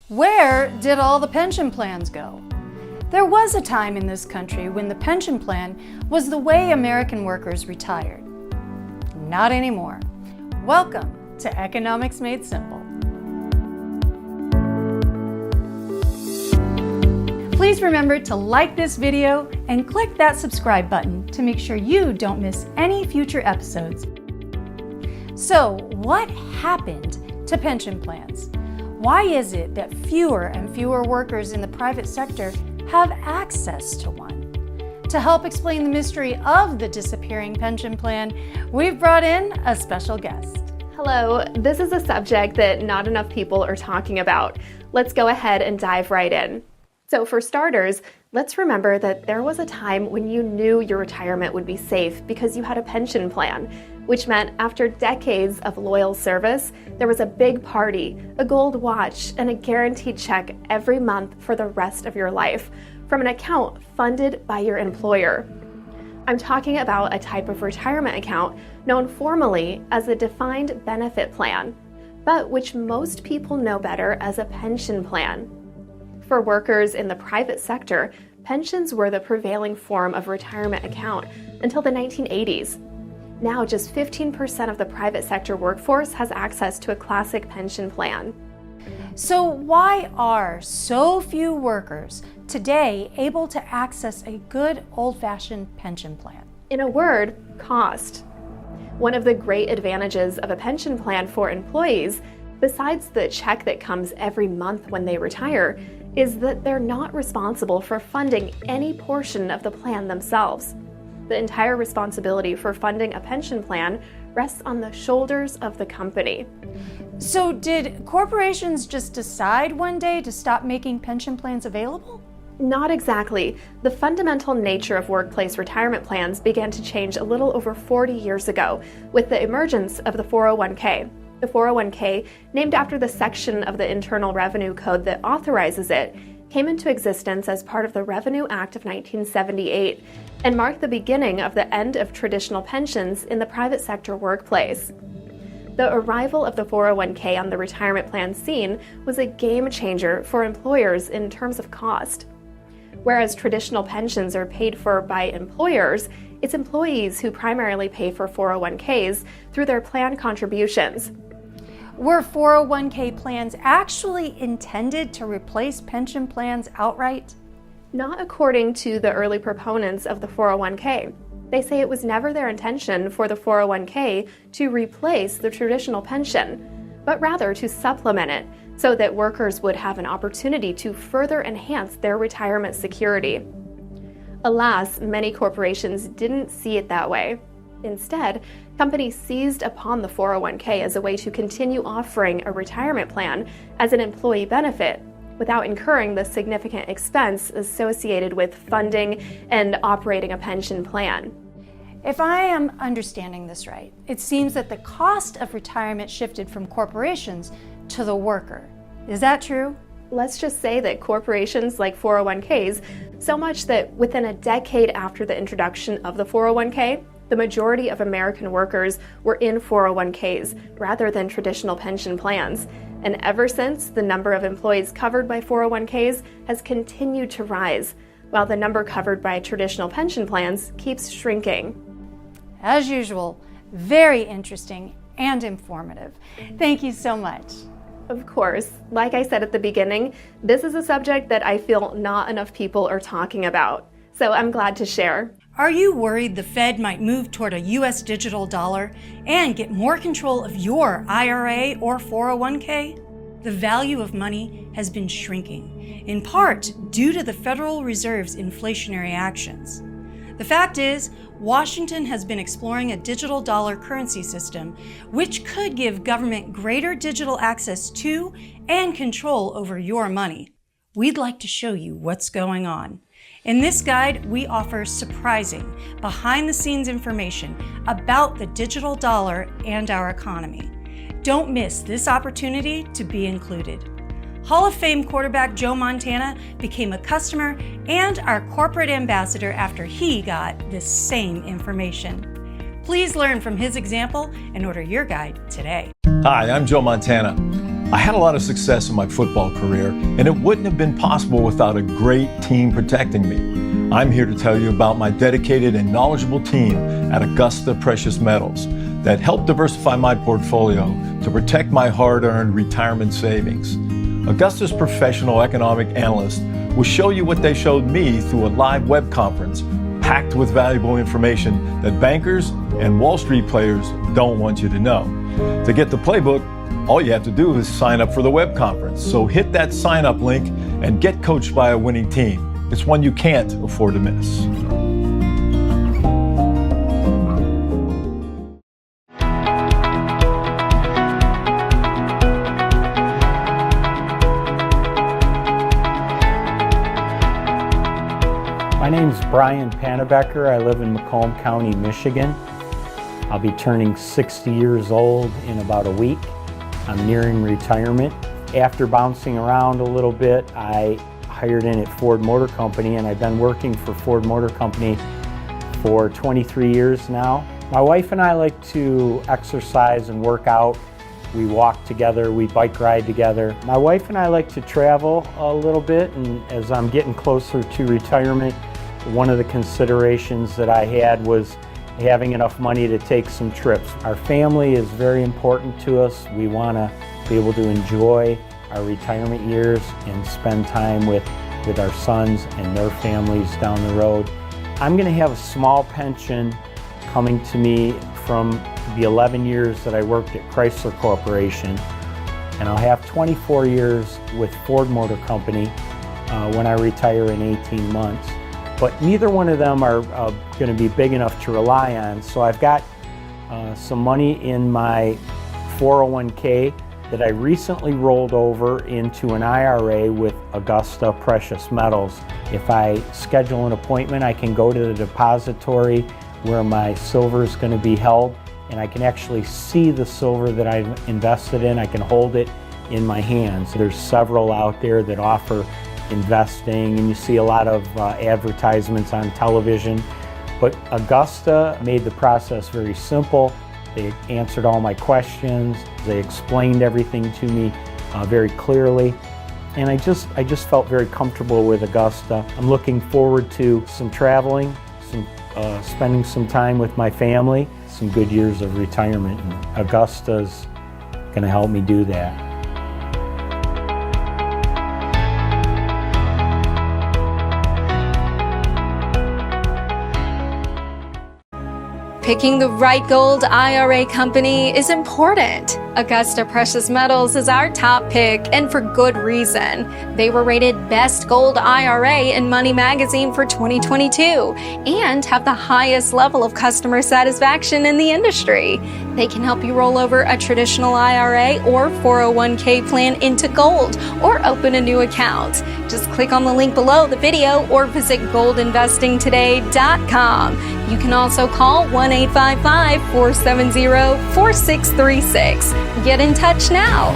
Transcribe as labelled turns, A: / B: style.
A: Where did all the pension plans go? There was a time in this country when the pension plan was the way American workers retired. Not anymore. Welcome to Economics Made Simple. Please remember to like this video and click that subscribe button to make sure you don't miss any future episodes. So, what happened to pension plans? Why is it that fewer and fewer workers in the private sector have access to one? To help explain the mystery of the disappearing pension plan, we've brought in a special guest.
B: Hello, this is a subject that not enough people are talking about. Let's go ahead and dive right in. So for starters, let's remember that there was a time when you knew your retirement would be safe because you had a pension plan, which meant after decades of loyal service, there was a big party, a gold watch, and a guaranteed check every month for the rest of your life from an account funded by your employer. I'm talking about a type of retirement account known formally as a defined benefit plan, but which most people know better as a pension plan. For workers in the private sector, pensions were the prevailing form of retirement account until the 1980s. Now, just 15% of the private sector workforce has access to a classic pension plan.
A: So why are so few workers today able to access a good old-fashioned pension plan?
B: In a word, cost. One of the great advantages of a pension plan for employees, besides the check that comes every month when they retire, is that they're not responsible for funding any portion of the plan themselves. The entire responsibility for funding a pension plan rests on the shoulders of the company.
A: So did corporations just decide one day to stop making pension plans available?
B: Not exactly. The fundamental nature of workplace retirement plans began to change a little over 40 years ago with the emergence of the 401k. The 401k, named after the section of the Internal Revenue Code that authorizes it, came into existence as part of the Revenue Act of 1978 and marked the beginning of the end of traditional pensions in the private sector workplace. The arrival of the 401k on the retirement plan scene was a game changer for employers in terms of cost. Whereas traditional pensions are paid for by employers, it's employees who primarily pay for 401ks through their plan contributions.
A: Were 401k plans actually intended to replace pension plans outright?
B: Not according to the early proponents of the 401k. They say it was never their intention for the 401k to replace the traditional pension, but rather to supplement it so that workers would have an opportunity to further enhance their retirement security. Alas, many corporations didn't see it that way. Instead, companies seized upon the 401k as a way to continue offering a retirement plan as an employee benefit without incurring the significant expense associated with funding and operating a pension plan.
A: If I am understanding this right, it seems that the cost of retirement shifted from corporations to the worker. Is that true?
B: Let's just say that corporations like 401ks, so much that within a decade after the introduction of the 401k, the majority of American workers were in 401ks rather than traditional pension plans. And ever since, the number of employees covered by 401ks has continued to rise, while the number covered by traditional pension plans keeps shrinking.
A: As usual, very interesting and informative. Thank you so much.
B: Of course, like I said at the beginning, this is a subject that I feel not enough people are talking about. So I'm glad to share.
A: Are you worried the Fed might move toward a U.S. digital dollar and get more control of your IRA or 401k? The value of money has been shrinking, in part due to the Federal Reserve's inflationary actions. The fact is, Washington has been exploring a digital dollar currency system, which could give government greater digital access to and control over your money. We'd like to show you what's going on. In this guide, we offer surprising, behind-the-scenes information about the digital dollar and our economy. Don't miss this opportunity to be included. Hall of Fame quarterback Joe Montana became a customer and our corporate ambassador after he got this same information. Please learn from his example and order your guide today.
C: Hi, I'm Joe Montana. I had a lot of success in my football career, and it wouldn't have been possible without a great team protecting me. I'm here to tell you about my dedicated and knowledgeable team at Augusta Precious Metals that helped diversify my portfolio to protect my hard-earned retirement savings. Augusta's professional economic analysts will show you what they showed me through a live web conference packed with valuable information that bankers and Wall Street players don't want you to know. To get the playbook, all you have to do is sign up for the web conference. So hit that sign up link and get coached by a winning team. It's one you can't afford to miss.
D: My name's Brian Pannebecker. I live in Macomb County, Michigan. I'll be turning 60 years old in about a week. I'm nearing retirement. After bouncing around a little bit, I hired in at Ford Motor Company, and I've been working for Ford Motor Company for 23 years now. My wife and I like to exercise and work out. We walk together, we bike ride together. My wife and I like to travel a little bit, and as I'm getting closer to retirement, one of the considerations that I had was having enough money to take some trips. Our family is very important to us. We want to be able to enjoy our retirement years and spend time with our sons and their families down the road. I'm going to have a small pension coming to me from the 11 years that I worked at Chrysler Corporation, and I'll have 24 years with Ford Motor Company when I retire in 18 months. But neither one of them are going to be big enough to rely on. So I've got some money in my 401k that I recently rolled over into an IRA with Augusta Precious Metals. If I schedule an appointment, I can go to the depository where my silver is going to be held, and I can actually see the silver that I've invested in. I can hold it in my hands. There's several out there that offer investing, and you see a lot of advertisements on television. But Augusta made the process very simple. They answered all my questions. They explained everything to me very clearly. And I just felt very comfortable with Augusta. I'm looking forward to some traveling, spending some time with my family, some good years of retirement. And Augusta's going to help me do that.
E: Picking the right gold IRA company is important. Augusta Precious Metals is our top pick, and for good reason. They were rated Best Gold IRA in Money Magazine for 2022 and have the highest level of customer satisfaction in the industry. They can help you roll over a traditional IRA or 401k plan into gold or open a new account. Just click on the link below the video or visit goldinvestingtoday.com. You can also call 1-855-470-4636. Get in touch now.